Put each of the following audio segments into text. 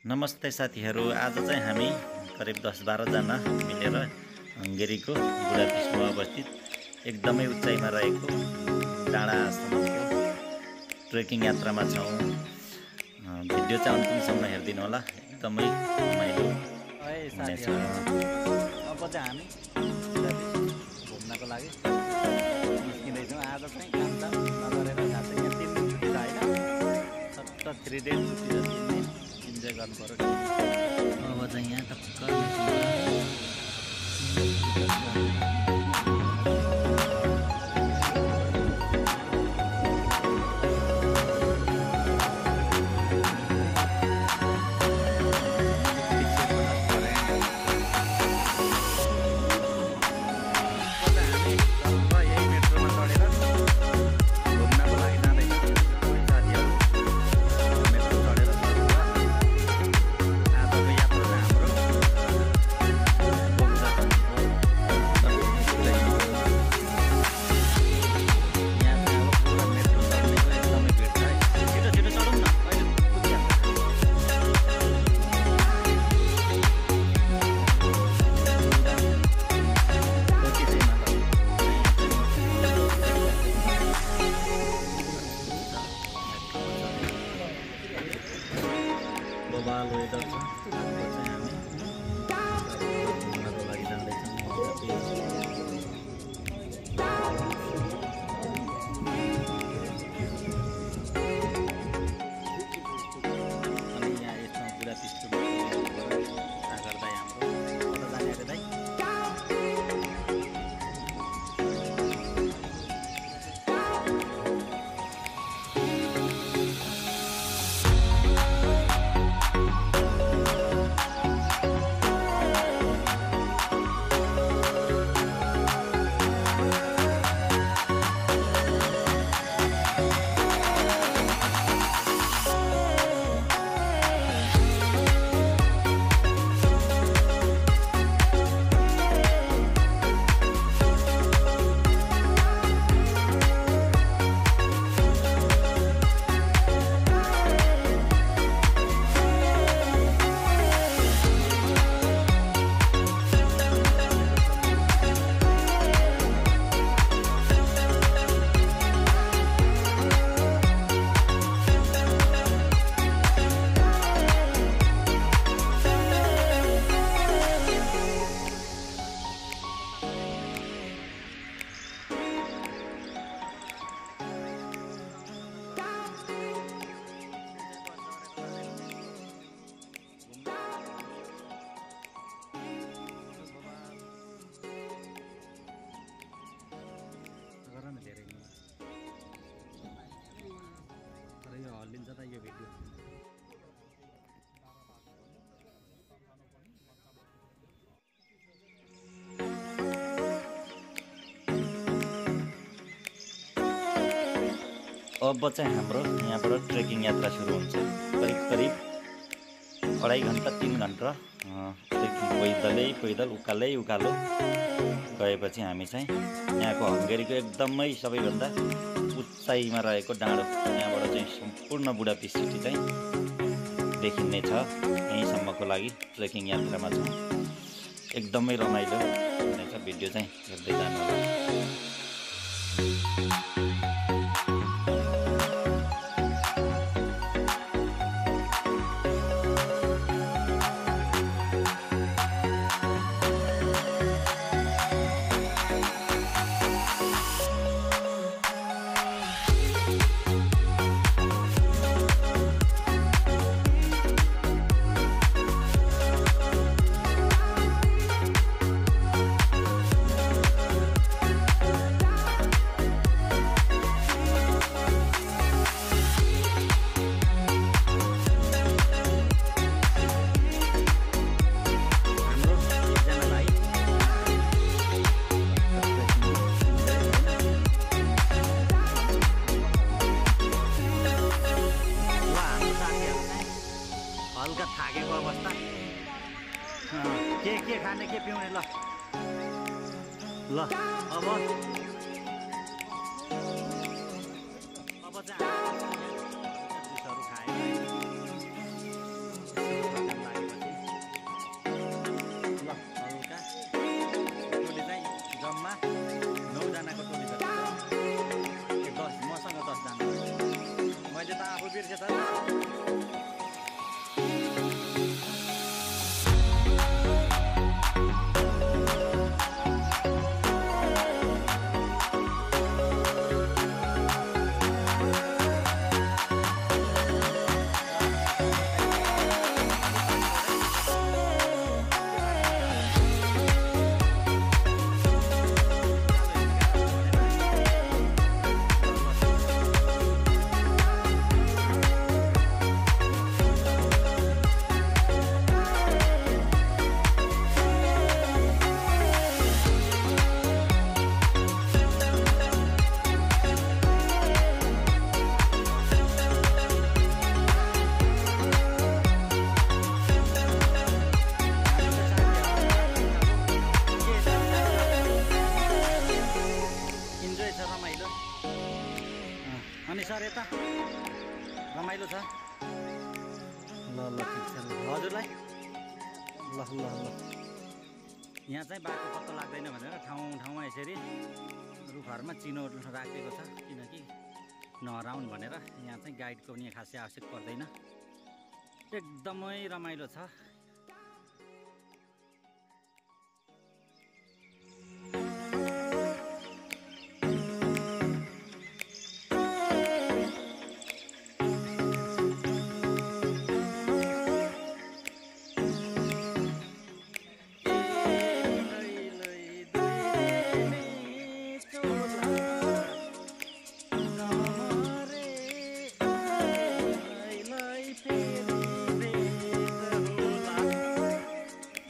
नमस्ते साथीहरू। आज चाहिँ हामी करिब 10-12 जना मिलेर हंगेरीको बुढापिस्टमा अवस्थित एकदमै उचाइमा रहेको डाँडासम्मको ट्रेकिङ यात्रामा छौँ। भिडियो चाहिँ अन्तिमसम्म हेरिदिनु होला, एकदमै रमाइलो हुनेछ। अब चाहिँ हामी घुम्नको लागि निस्किँदैछौँ। आज चाहिँ कामदाम नगरेर खासै यहाँ 3 दिन छुट्टी छ होइन, सट्ट 3 डेज छुट्टी छ। 3 दिन इन्जोय गर्नु पर्यो। अब चाहिँ यहाँ टक्क बबाल वेदर छ। अब चाहिँ हामी घुम्नको लागि जाँदैछौँ। अनि यहाँ यसमा बुढापिस्टो सागर दाई हाम्रो कता जाने अरे दाई? तर यो हल्लिन्छ त यो भिडियो। अब चाहिँ हाम्रो यहाँबाट ट्रेकिङ यात्रा सुरु हुन्छ। करिब 2.5 घन्टा 3 घन्टा ट्रेकिङ पैदल उकालो गएपछि हामी चाहिँ यहाँको हंगेरीको एकदमै सबैभन्दा उचाइमा रहेको डाँडो, यहाँबाट चाहिँ सम्पूर्ण बुढापिस्ट सिटी चाहिँ देखिने छ। यहीँसम्मको लागि ट्रेकिङ यात्रामा छौँ। एकदमै रमाइलो हुनेछ। भिडियो चाहिँ हेर्दै जानु होला। हल्का थाकेको अवस्था। के खाने के पिउने ल अब चाहिँ जुसहरू खायो। ल ल ठिक छ ल हजुरलाई ल ल ल यहाँ चाहिँ बाटो पत्तो लाग्दैन भनेर ठाउँ ठाउँमा यसरी रुखहरूमा चिनो राखेको छ किनकि नहराउन् भनेर यहाँ चाहिँ गाइडको पनि खासै आवश्यक पर्दैन एकदमै रमाइलो छ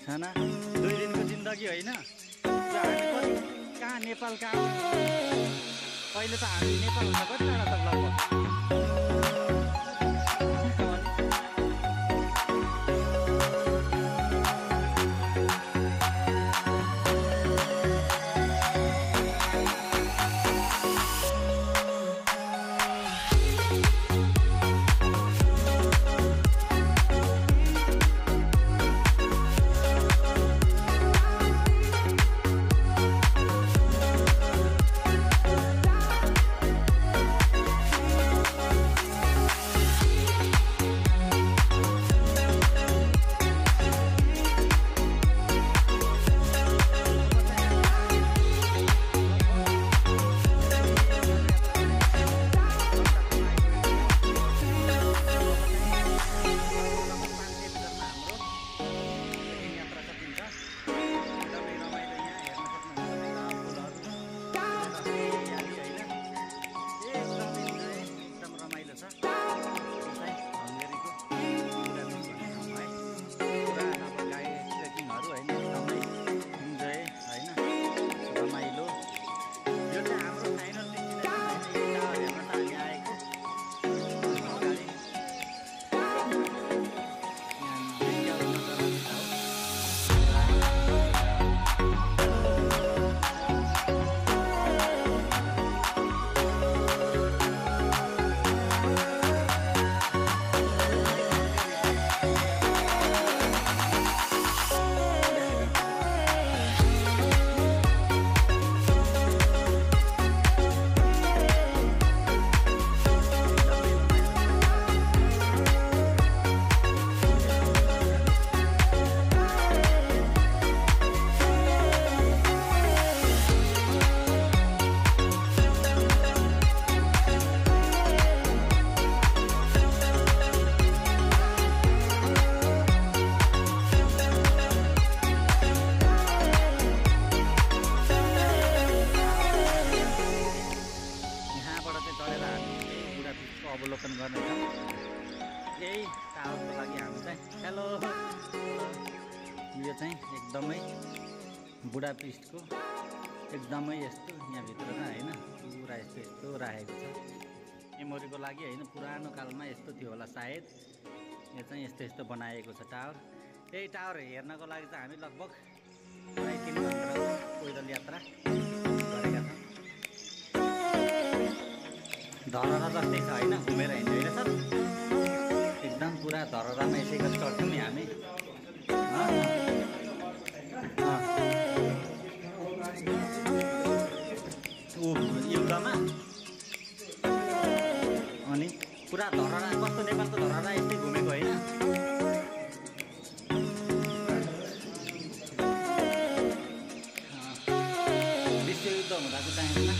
छाना 2 दिनको जिन्दगी होइन हामी कति कहाँ नेपाल कहाँ पहिले त हामी नेपालभन्दा कति टाढा त लगभग अवलोकन गर्नेछौँ यही टावरको लागि हामी चाहिँ हेलो यो चाहिँ एकदमै बुढापिस्टको एकदमै यस्तो यहाँभित्र चाहिँ होइन पुरा यस्तो राखेको छ मेमोरीको लागि होइन पुरानो कालमा यस्तो थियो होला सायद यो चाहिँ यस्तो बनाएको छ टावर यही टावर हेर्नको लागि चाहिँ हामी लगभग 3 घन्टाको पैदल यात्रा गरेका छौँ धरहरा जस्तै छ होइन घुमेर हिँड्यो होइन सर एकदम पुरा धरहरामा यसै गरी चढ्थ्यौँ नि हामी युद्धमा अनि पुरा धरहरा कस्तो नेपालको धरहरा यस्तै घुमेको होइन विश्वयुद्ध हुँदाको टाइममा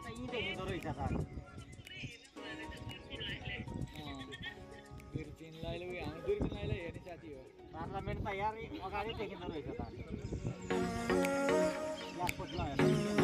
त यहीँ देखिँदो रहेछ त दुर्बिनलाई हाम्रो दुर्बिनलाई हेर्ने साथी हो पार्लियामेन्ट त यहाँ अगाडि देखिँदो रहेछ त एयरपोर्टमा हेर्नु